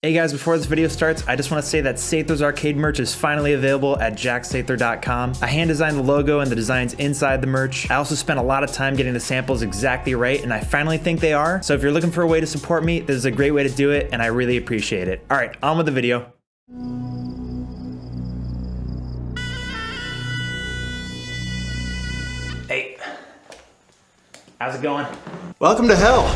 Hey guys, before this video starts, I just want to say that Sather's arcade merch is finally available at jacksather.com. I hand designed the logo and the designs inside the merch. I also spent a lot of time getting the samples exactly right, and I finally think they are. So if you're looking for a way to support me, this is a great way to do it, and I really appreciate it. All right, on with the video. Hey, how's it going? Welcome to hell.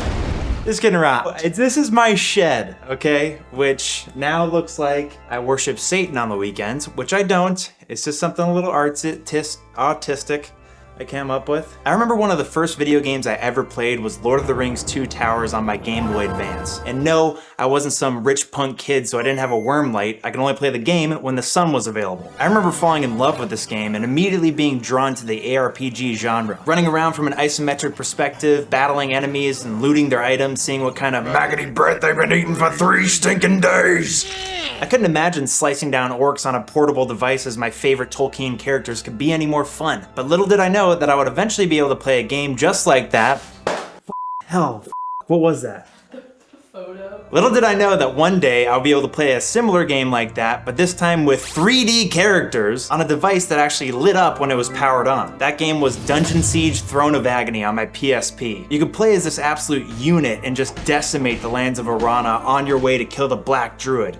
Just getting around. This is my shed, okay? Which now looks like I worship Satan on the weekends, which I don't. It's just something a little autistic I came up with. I remember one of the first video games I ever played was Lord of the Rings 2 Towers on my Game Boy Advance. And no, I wasn't some rich punk kid, so I didn't have a worm light. I could only play the game when the sun was available. I remember falling in love with this game and immediately being drawn to the ARPG genre. Running around from an isometric perspective, battling enemies and looting their items, seeing what kind of maggoty bread they've been eating for 3 stinking days. I couldn't imagine slicing down orcs on a portable device as my favorite Tolkien characters could be any more fun. But little did I know that I would eventually be able to play a game just like that. Hell, what was that? Photo. Little did I know that one day I'll be able to play a similar game like that, but this time with 3D characters on a device that actually lit up when it was powered on. That game was Dungeon Siege Throne of Agony on my PSP. You could play as this absolute unit and just decimate the lands of Arana on your way to kill the Black Druid.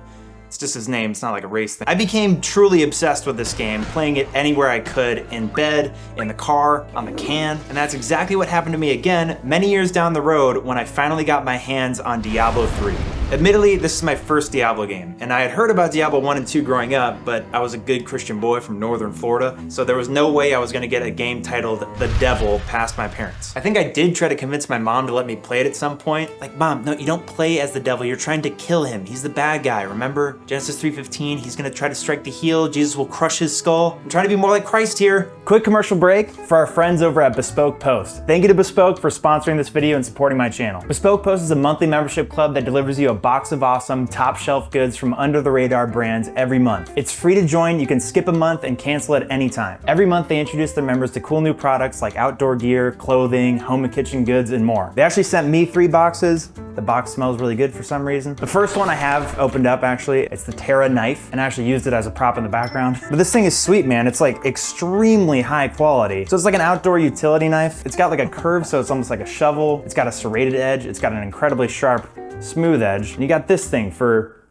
It's just his name, it's not like a race thing. I became truly obsessed with this game, playing it anywhere I could, in bed, in the car, on the can, and that's exactly what happened to me again many years down the road when I finally got my hands on Diablo 3. Admittedly, this is my first Diablo game, and I had heard about Diablo 1 and 2 growing up, but I was a good Christian boy from northern Florida, so there was no way I was gonna get a game titled The Devil past my parents. I think I did try to convince my mom to let me play it at some point. Like, Mom, no, you don't play as the devil, you're trying to kill him. He's the bad guy, remember? Genesis 3:15, he's gonna try to strike the heel, Jesus will crush his skull. I'm trying to be more like Christ here. Quick commercial break for our friends over at Bespoke Post. Thank you to Bespoke for sponsoring this video and supporting my channel. Bespoke Post is a monthly membership club that delivers you a box of awesome, top shelf goods from under the radar brands every month. It's free to join, you can skip a month and cancel at any time. Every month they introduce their members to cool new products like outdoor gear, clothing, home and kitchen goods, and more. They actually sent me 3 boxes. The box smells really good for some reason. The first one I have opened up actually, it's the Terra knife, and I actually used it as a prop in the background. But this thing is sweet, man. It's like extremely high quality. So it's like an outdoor utility knife. It's got like a curve, so it's almost like a shovel. It's got a serrated edge. It's got an incredibly sharp, smooth edge. And you got this thing for,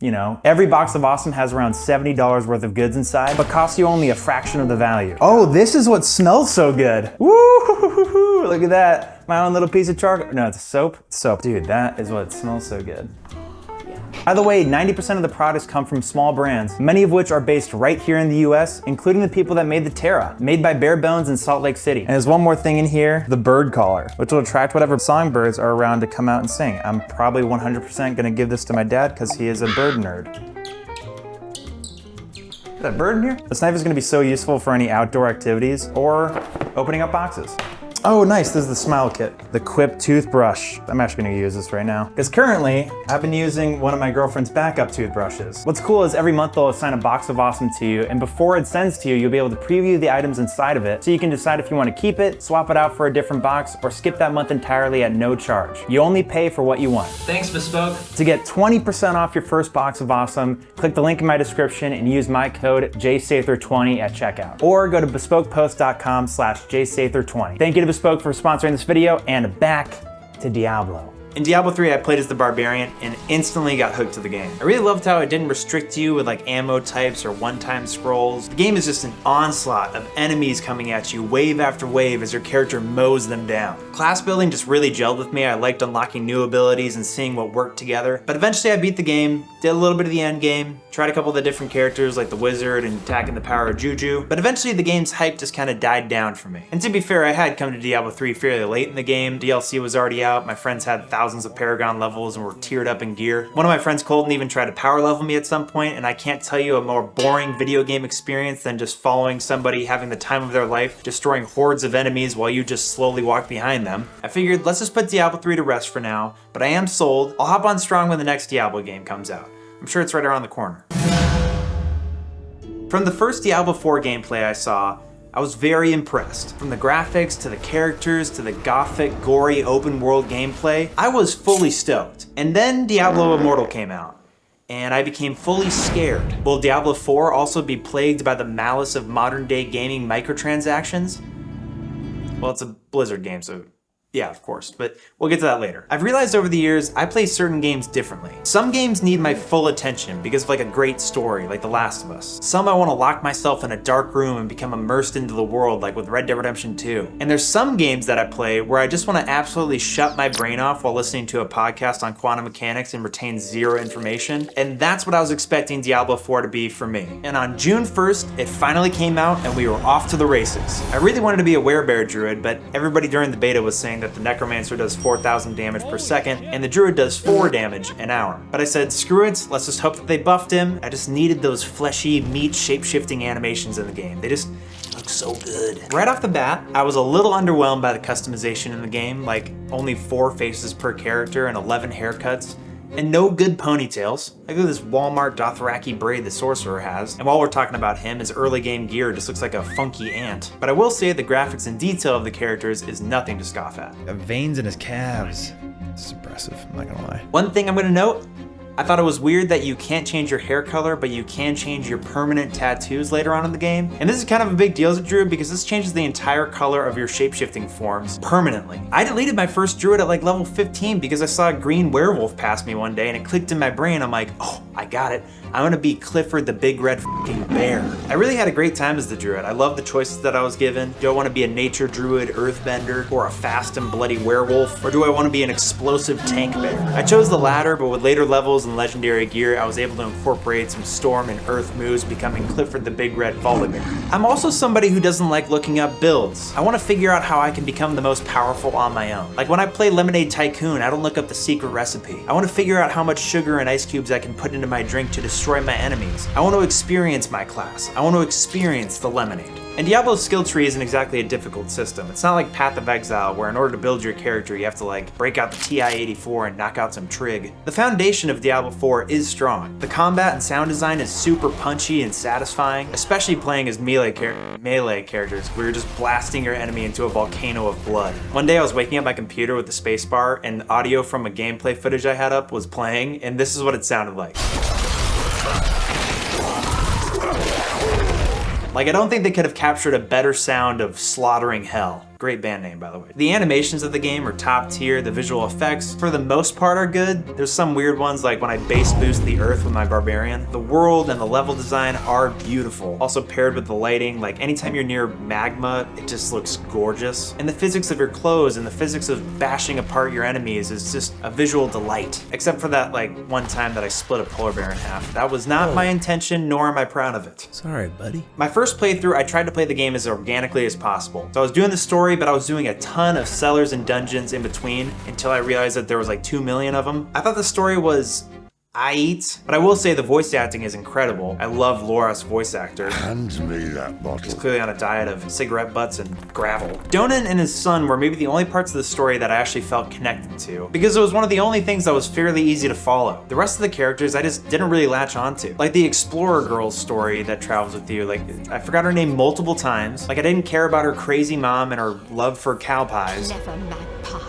you know, every box of awesome has around $70 worth of goods inside, but costs you only a fraction of the value. Oh, this is what smells so good. Woo! Look at that. My own little piece of charcoal. No, it's soap. It's soap. Dude, that is what smells so good. By the way, 90% of the products come from small brands, many of which are based right here in the US, including the people that made the Terra, made by Bare Bones in Salt Lake City. And there's one more thing in here, the bird collar, which will attract whatever songbirds are around to come out and sing. I'm probably 100% gonna give this to my dad because he is a bird nerd. Is that bird in here? This knife is gonna be so useful for any outdoor activities or opening up boxes. Oh, nice, this is the Smile Kit. The Quip toothbrush. I'm actually gonna use this right now. Because currently, I've been using one of my girlfriend's backup toothbrushes. What's cool is every month they'll assign a box of awesome to you, and before it sends to you, you'll be able to preview the items inside of it, so you can decide if you wanna keep it, swap it out for a different box, or skip that month entirely at no charge. You only pay for what you want. Thanks, Bespoke. To get 20% off your first box of awesome, click the link in my description and use my code JSather20 at checkout. Or go to bespokepost.com/JSather20. Thank you to Bespoke for sponsoring this video, and back to Diablo. In Diablo 3, I played as the Barbarian and instantly got hooked to the game. I really loved how it didn't restrict you with like ammo types or one-time scrolls. The game is just an onslaught of enemies coming at you wave after wave as your character mows them down. Class building just really gelled with me. I liked unlocking new abilities and seeing what worked together. But eventually I beat the game, did a little bit of the end game, tried a couple of the different characters like the Wizard and attacking the power of Juju, but eventually the game's hype just kind of died down for me. And to be fair, I had come to Diablo 3 fairly late in the game. DLC was already out, my friends had thousands of Paragon levels and were tiered up in gear. One of my friends, Colton, even tried to power level me at some point, and I can't tell you a more boring video game experience than just following somebody having the time of their life, destroying hordes of enemies while you just slowly walk behind them. I figured, let's just put Diablo 3 to rest for now, but I am sold. I'll hop on strong when the next Diablo game comes out. I'm sure it's right around the corner. From the first Diablo 4 gameplay I saw, I was very impressed. From the graphics, to the characters, to the gothic, gory, open world gameplay, I was fully stoked. And then Diablo Immortal came out. and I became fully scared. Will Diablo 4 also be plagued by the malice of modern-day gaming microtransactions? Well, it's a Blizzard game, so yeah, of course, but we'll get to that later. I've realized over the years, I play certain games differently. Some games need my full attention because of like a great story, like The Last of Us. Some I want to lock myself in a dark room and become immersed into the world, like with Red Dead Redemption 2. And there's some games that I play where I just want to absolutely shut my brain off while listening to a podcast on quantum mechanics and retain zero information. And that's what I was expecting Diablo 4 to be for me. And on June 1st, it finally came out and we were off to the races. I really wanted to be a werebear druid, but everybody during the beta was saying that the necromancer does 4,000 damage per second and the druid does 4 damage an hour. But I said, screw it, let's just hope that they buffed him. I just needed those fleshy meat shape-shifting animations in the game. They just look so good. Right off the bat, I was a little underwhelmed by the customization in the game, like only 4 faces per character and 11 haircuts. And no good ponytails. Like look at this Walmart Dothraki braid the sorcerer has. And while we're talking about him, his early game gear just looks like a funky ant. But I will say the graphics and detail of the characters is nothing to scoff at. Got veins in his calves. It's impressive, I'm not gonna lie. One thing I'm gonna note, I thought it was weird that you can't change your hair color, but you can change your permanent tattoos later on in the game. And this is kind of a big deal as a druid because this changes the entire color of your shapeshifting forms permanently. I deleted my first druid at like level 15 because I saw a green werewolf pass me one day and it clicked in my brain. I'm like, oh, I got it. I'm gonna be Clifford the big red f***ing bear. I really had a great time as the druid. I love the choices that I was given. Do I wanna be a nature druid, earthbender, or a fast and bloody werewolf? Or do I wanna be an explosive tank bear? I chose the latter, but with later levels and legendary gear, I was able to incorporate some storm and earth moves, becoming Clifford the big red bear. I'm also somebody who doesn't like looking up builds. I wanna figure out how I can become the most powerful on my own. Like when I play Lemonade Tycoon, I don't look up the secret recipe. I wanna figure out how much sugar and ice cubes I can put into my drink to destroy my enemies. I want to experience my class. I want to experience the lemonade. And Diablo's skill tree isn't exactly a difficult system. It's not like Path of Exile, where in order to build your character, you have to like break out the TI-84 and knock out some trig. The foundation of Diablo 4 is strong. The combat and sound design is super punchy and satisfying, especially playing as melee characters, where you're just blasting your enemy into a volcano of blood. One day I was waking up my computer with the spacebar, and audio from a gameplay footage I had up was playing, and this is what it sounded like. Like, I don't think they could have captured a better sound of slaughtering hell. Great band name, by the way. The animations of the game are top tier. The visual effects, for the most part, are good. There's some weird ones, like when I base boost the earth with my barbarian. The world and the level design are beautiful. Also paired with the lighting, like anytime you're near magma, it just looks gorgeous. And the physics of your clothes and the physics of bashing apart your enemies is just a visual delight. Except for that, like, one time that I split a polar bear in half. That was not my intention, nor am I proud of it. Sorry, buddy. My first playthrough, I tried to play the game as organically as possible. So I was doing the story, but I was doing a ton of cellars and dungeons in between until I realized that there was like 2 million of them. I thought the story was aight, but I will say the voice acting is incredible. I love Loras' voice actor. Hand me that bottle. He's clearly on a diet of cigarette butts and gravel. Donan and his son were maybe the only parts of the story that I actually felt connected to, because it was one of the only things that was fairly easy to follow. The rest of the characters I just didn't really latch onto. Like the explorer girl's story that travels with you. Like, I forgot her name multiple times. Like, I didn't care about her crazy mom and her love for cow pies.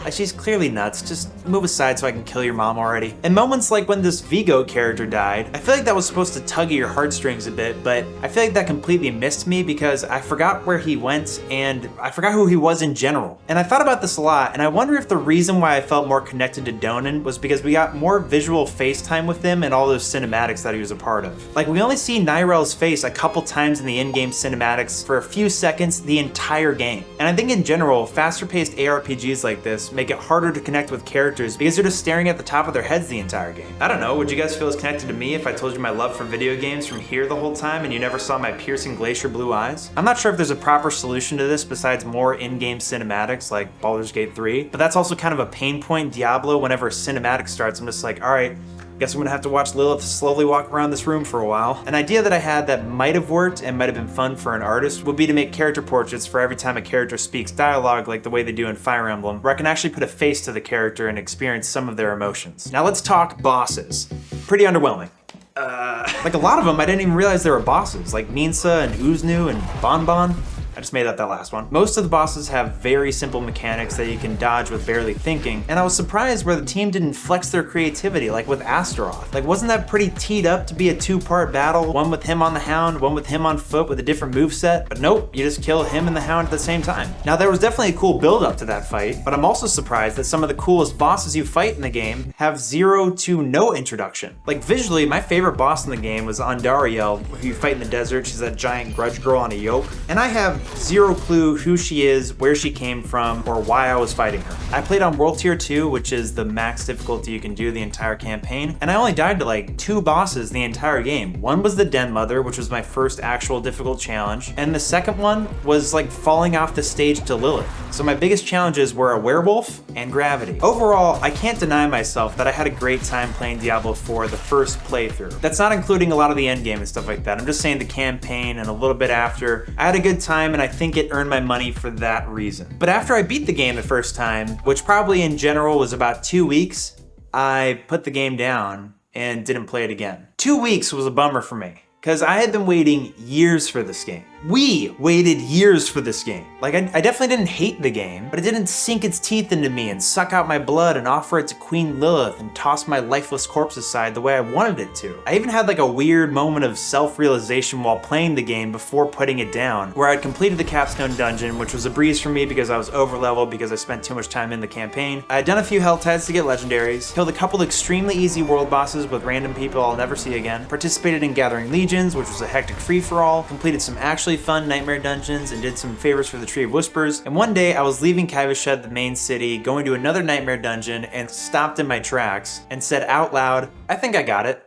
Like, she's clearly nuts. Just move aside so I can kill your mom already. And moments like when this Vigo character died, I feel like that was supposed to tug at your heartstrings a bit, but I feel like that completely missed me because I forgot where he went and I forgot who he was in general. And I thought about this a lot, and I wonder if the reason why I felt more connected to Donan was because we got more visual face time with him and all those cinematics that he was a part of. Like, we only see Nyrel's face a couple times in the in-game cinematics for a few seconds the entire game. And I think in general, faster paced ARPGs like this make it harder to connect with characters because you're just staring at the top of their heads the entire game. I don't know, would you guys feel as connected to me if I told you my love for video games from here the whole time and you never saw my piercing glacier blue eyes? I'm not sure if there's a proper solution to this besides more in-game cinematics like Baldur's Gate 3, but that's also kind of a pain point in Diablo. Whenever a cinematic starts, I'm just like, all right, guess I'm gonna have to watch Lilith slowly walk around this room for a while. An idea that I had that might have worked and might have been fun for an artist would be to make character portraits for every time a character speaks dialogue like the way they do in Fire Emblem, where I can actually put a face to the character and experience some of their emotions. Now let's talk bosses. Pretty underwhelming. Like a lot of them, I didn't even realize they were bosses, like Minsa and Uznu and Bonbon. I just made up that last one. Most of the bosses have very simple mechanics that you can dodge with barely thinking, and I was surprised where the team didn't flex their creativity, like with Astaroth. Like, wasn't that pretty teed up to be a two-part battle? One with him on the Hound, one with him on foot with a different moveset, but nope, you just kill him and the Hound at the same time. Now, there was definitely a cool build-up to that fight, but I'm also surprised that some of the coolest bosses you fight in the game have zero to no introduction. Like, visually, my favorite boss in the game was Andariel, who you fight in the desert. She's that giant grudge girl on a yoke, and I have zero clue who she is, where she came from, or why I was fighting her. I played on World Tier 2, which is the max difficulty you can do the entire campaign, and I only died to like 2 bosses the entire game. One was the Den Mother, which was my first actual difficult challenge, and the second one was like falling off the stage to Lilith. So my biggest challenges were a werewolf and gravity. Overall, I can't deny myself that I had a great time playing Diablo 4 the first playthrough. That's not including a lot of the endgame and stuff like that. I'm just saying the campaign and a little bit after. I had a good time, and I think it earned my money for that reason. But after I beat the game the first time, which probably in general was about 2 weeks, I put the game down and didn't play it again. 2 weeks was a bummer for me, because I had been waiting years for this game. We waited years for this game. Like, I definitely didn't hate the game, but it didn't sink its teeth into me and suck out my blood and offer it to Queen Lilith and toss my lifeless corpse aside the way I wanted it to. I even had like a weird moment of self-realization while playing the game before putting it down, where I'd completed the capstone dungeon, which was a breeze for me because I was over-leveled because I spent too much time in the campaign. I had done a few hell tides to get legendaries, killed a couple extremely easy world bosses with random people I'll never see again, participated in Gathering Legions, which was a hectic free-for-all, completed some actually fun nightmare dungeons, and did some favors for the Tree of Whispers. And one day I was leaving Kivashed, the main city, going to another nightmare dungeon, and stopped in my tracks and said out loud, I think I got it.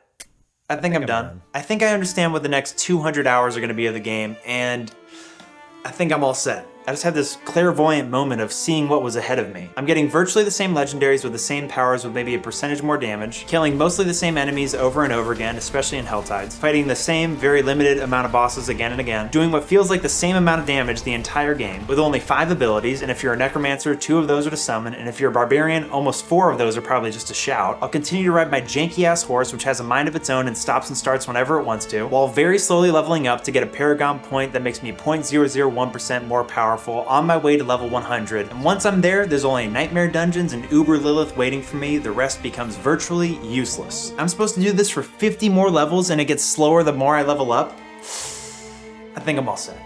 I think I'm done. I think I understand what the next 200 hours are going to be of the game, and I think I'm all set. I just had this clairvoyant moment of seeing what was ahead of me. I'm getting virtually the same legendaries with the same powers with maybe a percentage more damage, killing mostly the same enemies over and over again, especially in Helltides, fighting the same very limited amount of bosses again and again, doing what feels like the same amount of damage the entire game, with only 5 abilities, and if you're a Necromancer, 2 of those are to summon, and if you're a Barbarian, almost 4 of those are probably just to shout. I'll continue to ride my janky-ass horse, which has a mind of its own and stops and starts whenever it wants to, while very slowly leveling up to get a Paragon point that makes me 0.001% more powerful on my way to level 100. And once I'm there, there's only nightmare dungeons and Uber Lilith waiting for me. The rest becomes virtually useless. I'm supposed to do this for 50 more levels, and it gets slower the more I level up. I think I'm all set.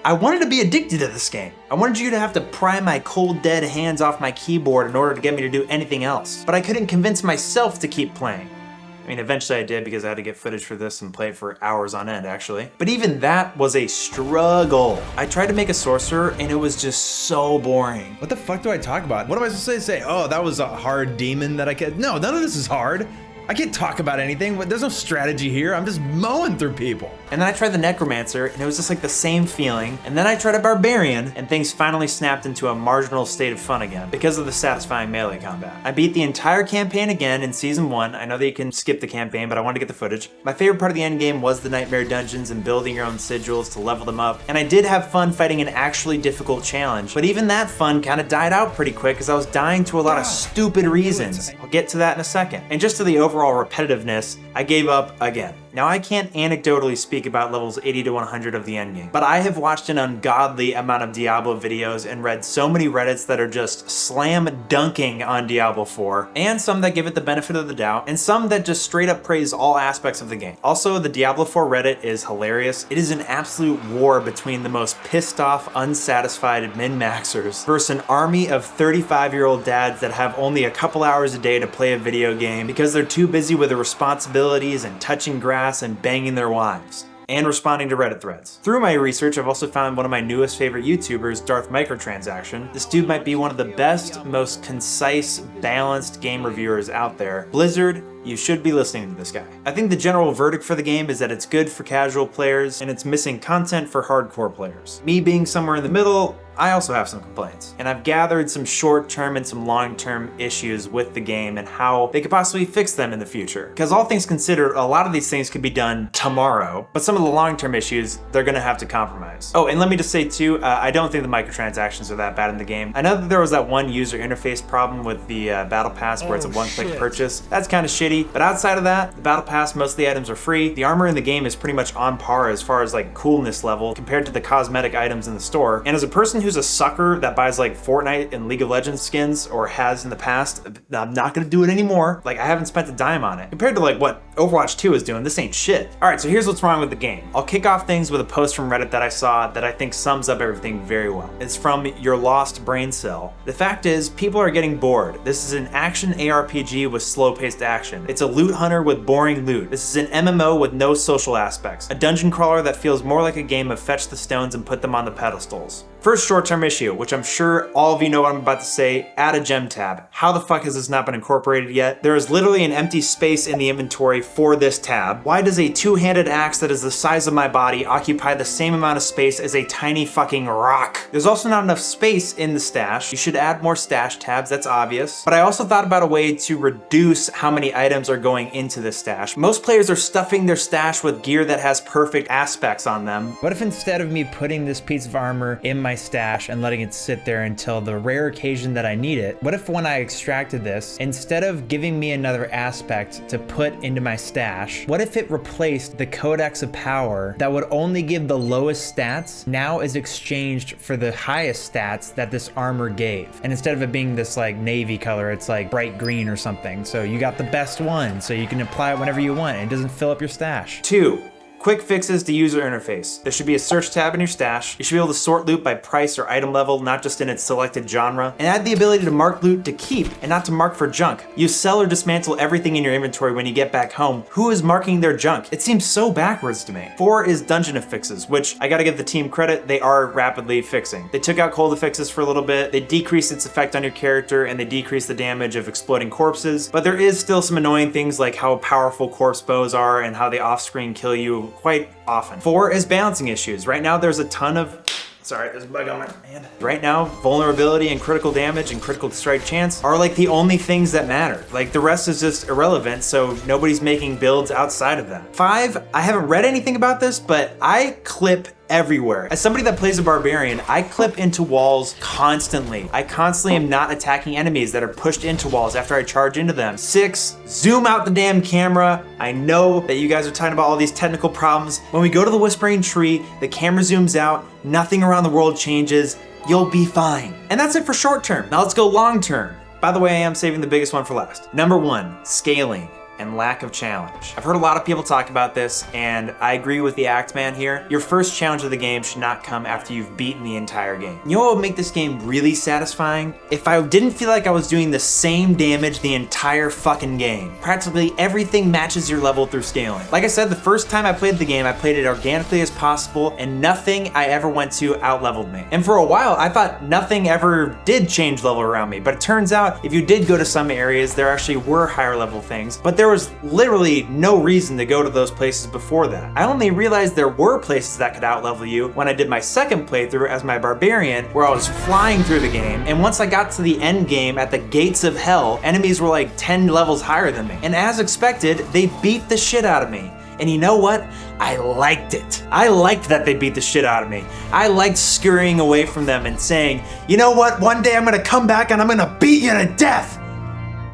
I wanted to be addicted to this game. I wanted you to have to pry my cold dead hands off my keyboard in order to get me to do anything else. But I couldn't convince myself to keep playing. I mean, eventually I did because I had to get footage for this and play it for hours on end, actually. But even that was a struggle. I tried to make a sorcerer, and it was just so boring. What the fuck do I talk about? What am I supposed to say? Oh, that was a hard demon that I could... No, none of this is hard. I can't talk about anything. There's no strategy here. I'm just mowing through people. And then I tried the Necromancer, and it was just like the same feeling. And then I tried a Barbarian, and things finally snapped into a marginal state of fun again because of the satisfying melee combat. I beat the entire campaign again in Season 1. I know that you can skip the campaign, but I wanted to get the footage. My favorite part of the endgame was the Nightmare Dungeons and building your own sigils to level them up. And I did have fun fighting an actually difficult challenge, but even that fun kind of died out pretty quick because I was dying to a lot of stupid reasons. I'll get to that in a second. And just to the overall repetitiveness, I gave up again. Now, I can't anecdotally speak about levels 80 to 100 of the endgame, but I have watched an ungodly amount of Diablo videos and read so many Reddits that are just slam dunking on Diablo 4, and some that give it the benefit of the doubt, and some that just straight up praise all aspects of the game. Also, the Diablo 4 Reddit is hilarious. It is an absolute war between the most pissed off, unsatisfied min-maxers versus an army of 35-year-old dads that have only a couple hours a day to play a video game because they're too busy with the responsibilities and touching grass and banging their wives, and responding to Reddit threads. Through my research, I've also found one of my newest favorite YouTubers, Darth Microtransaction. This dude might be one of the best, most concise, balanced game reviewers out there. Blizzard, you should be listening to this guy. I think the general verdict for the game is that it's good for casual players, and it's missing content for hardcore players. Me being somewhere in the middle, I also have some complaints. And I've gathered some short-term and some long-term issues with the game and how they could possibly fix them in the future. Because all things considered, a lot of these things could be done tomorrow, but some of the long-term issues, they're gonna have to compromise. Oh, and let me just say too, I don't think the microtransactions are that bad in the game. I know that there was that one user interface problem with the Battle Pass where it's a one-click purchase. That's kind of shitty, but outside of that, the Battle Pass, most of the items are free. The armor in the game is pretty much on par as far as like coolness level compared to the cosmetic items in the store. And as a person who's a sucker that buys like Fortnite and League of Legends skins, or has in the past, I'm not gonna do it anymore. Like, I haven't spent a dime on it. Compared to like what Overwatch 2 is doing, this ain't shit. All right, so here's what's wrong with the game. I'll kick off things with a post from Reddit that I saw that I think sums up everything very well. It's from Your Lost Brain Cell. The fact is, people are getting bored. This is an action ARPG with slow-paced action. It's a loot hunter with boring loot. This is an MMO with no social aspects. A dungeon crawler that feels more like a game of fetch the stones and put them on the pedestals. First short-term issue, which I'm sure all of you know what I'm about to say, add a gem tab. How the fuck has this not been incorporated yet? There is literally an empty space in the inventory for this tab. Why does a two-handed axe that is the size of my body occupy the same amount of space as a tiny fucking rock? There's also not enough space in the stash. You should add more stash tabs, that's obvious. But I also thought about a way to reduce how many items are going into the stash. Most players are stuffing their stash with gear that has perfect aspects on them. What if instead of me putting this piece of armor in my stash and letting it sit there until the rare occasion that I need it, what if when I extracted this, instead of giving me another aspect to put into my stash, what if it replaced the Codex of Power that would only give the lowest stats, now is exchanged for the highest stats that this armor gave? And instead of it being this like navy color, it's like bright green or something. So you got the best one, so you can apply it whenever you want. It doesn't fill up your stash. 2. Quick fixes to user interface. There should be a search tab in your stash. You should be able to sort loot by price or item level, not just in its selected genre. And add the ability to mark loot to keep and not to mark for junk. You sell or dismantle everything in your inventory when you get back home. Who is marking their junk? It seems so backwards to me. 4 is dungeon affixes, which I gotta give the team credit, they are rapidly fixing. They took out cold affixes for a little bit, they decreased its effect on your character, and they decreased the damage of exploding corpses. But there is still some annoying things like how powerful corpse bows are and how they off-screen kill you quite often. 4 is balancing issues. Right now there's a ton of sorry, there's a bug on my hand. Right now, vulnerability and critical damage and critical strike chance are like the only things that matter. Like the rest is just irrelevant, so nobody's making builds outside of them. 5, I haven't read anything about this, but I clip everywhere. As somebody that plays a barbarian, I clip into walls constantly. I constantly am not attacking enemies that are pushed into walls after I charge into them. 6, zoom out the damn camera. I know that you guys are talking about all these technical problems. When we go to the Whispering Tree, the camera zooms out, nothing around the world changes, you'll be fine. And that's it for short term. Now let's go long term. By the way, I am saving the biggest one for last. Number 1, scaling and lack of challenge. I've heard a lot of people talk about this, and I agree with the Act Man here. Your first challenge of the game should not come after you've beaten the entire game. You know what would make this game really satisfying? If I didn't feel like I was doing the same damage the entire fucking game. Practically everything matches your level through scaling. Like I said, the first time I played the game, I played it organically as possible, and nothing I ever went to out-leveled me. And for a while, I thought nothing ever did change level around me, but it turns out if you did go to some areas, there actually were higher level things, but there was literally no reason to go to those places before that. I only realized there were places that could outlevel you when I did my second playthrough as my barbarian, where I was flying through the game, and once I got to the end game at the gates of hell, enemies were like 10 levels higher than me. And as expected, they beat the shit out of me. And you know what? I liked it. I liked that they beat the shit out of me. I liked scurrying away from them and saying, you know what? One day I'm gonna come back and I'm gonna beat you to death.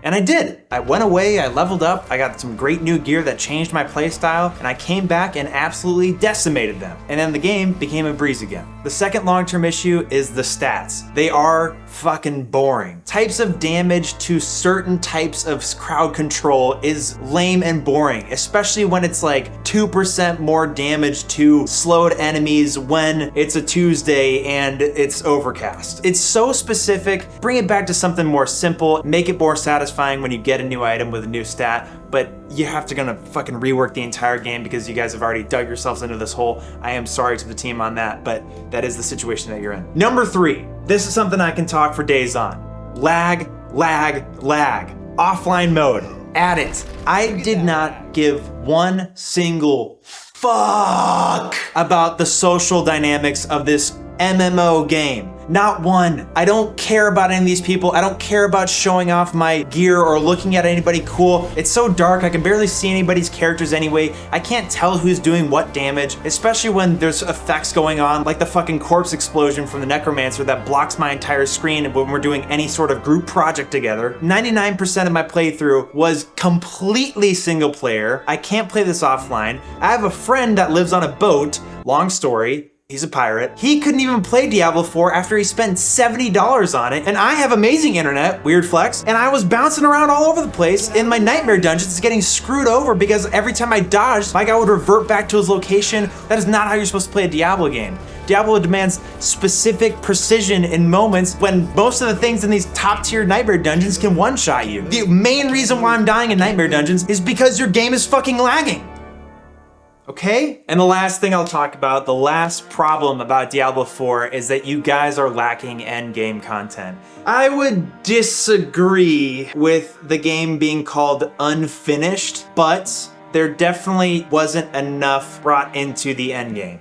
And I did. I went away, I leveled up, I got some great new gear that changed my playstyle, and I came back and absolutely decimated them. And then the game became a breeze again. The second long-term issue is the stats. They are fucking boring. Types of damage to certain types of crowd control is lame and boring, especially when it's like 2% more damage to slowed enemies when it's a Tuesday and it's overcast. It's so specific. Bring it back to something more simple, make it more satisfying when you get a new item with a new stat, but you have to gonna fucking rework the entire game because you guys have already dug yourselves into this hole. I am sorry to the team on that, but that is the situation that you're in. Number 3, this is something I can talk for days on. Lag, lag, lag. Offline mode, add it. I did not give one single fuck about the social dynamics of this MMO game. Not one. I don't care about any of these people. I don't care about showing off my gear or looking at anybody cool. It's so dark, I can barely see anybody's characters anyway. I can't tell who's doing what damage, especially when there's effects going on, like the fucking corpse explosion from the Necromancer that blocks my entire screen when we're doing any sort of group project together. 99% of my playthrough was completely single player. I can't play this offline. I have a friend that lives on a boat, long story. He's a pirate. He couldn't even play Diablo 4 after he spent $70 on it, and I have amazing internet, weird flex, and I was bouncing around all over the place in my nightmare dungeons getting screwed over because every time I dodged, my guy would revert back to his location. That is not how you're supposed to play a Diablo game. Diablo demands specific precision in moments when most of the things in these top tier nightmare dungeons can one-shot you. The main reason why I'm dying in nightmare dungeons is because your game is fucking lagging. Okay? And the last thing I'll talk about, the last problem about Diablo 4 is that you guys are lacking endgame content. I would disagree with the game being called unfinished, but there definitely wasn't enough brought into the endgame.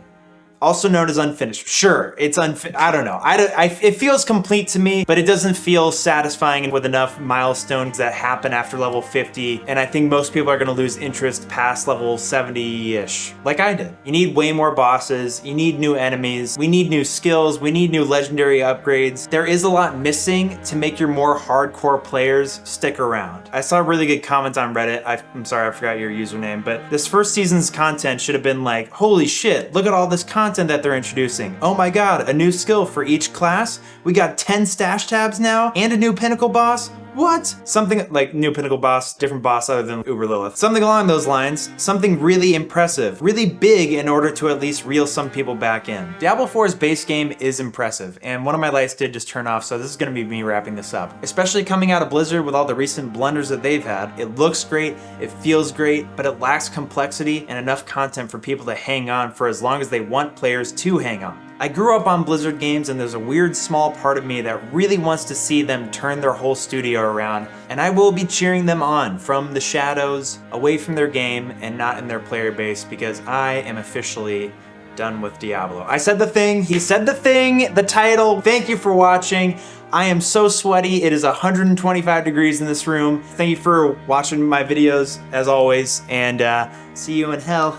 Also known as unfinished. Sure, it's I don't know. It feels complete to me, but it doesn't feel satisfying with enough milestones that happen after level 50. And I think most people are gonna lose interest past level 70-ish, like I did. You need way more bosses. You need new enemies. We need new skills. We need new legendary upgrades. There is a lot missing to make your more hardcore players stick around. I saw really good comments on Reddit. I'm sorry, I forgot your username, but this first season's content should have been like, holy shit, look at all this content that they're introducing. Oh my god, a new skill for each class? We got 10 stash tabs now and a new pinnacle boss? What? Something like new pinnacle boss, different boss other than Uber Lilith. Something along those lines. Something really impressive, really big in order to at least reel some people back in. Diablo 4's base game is impressive, and one of my lights did just turn off, so this is gonna be me wrapping this up. Especially coming out of Blizzard with all the recent blunders that they've had. It looks great, it feels great, but it lacks complexity and enough content for people to hang on for as long as they want players to hang on. I grew up on Blizzard games, and there's a weird small part of me that really wants to see them turn their whole studio around, and I will be cheering them on from the shadows, away from their game, and not in their player base, because I am officially done with Diablo. I said the thing, he said the thing, the title. Thank you for watching. I am so sweaty. It is 125 degrees in this room. Thank you for watching my videos, as always, and see you in hell.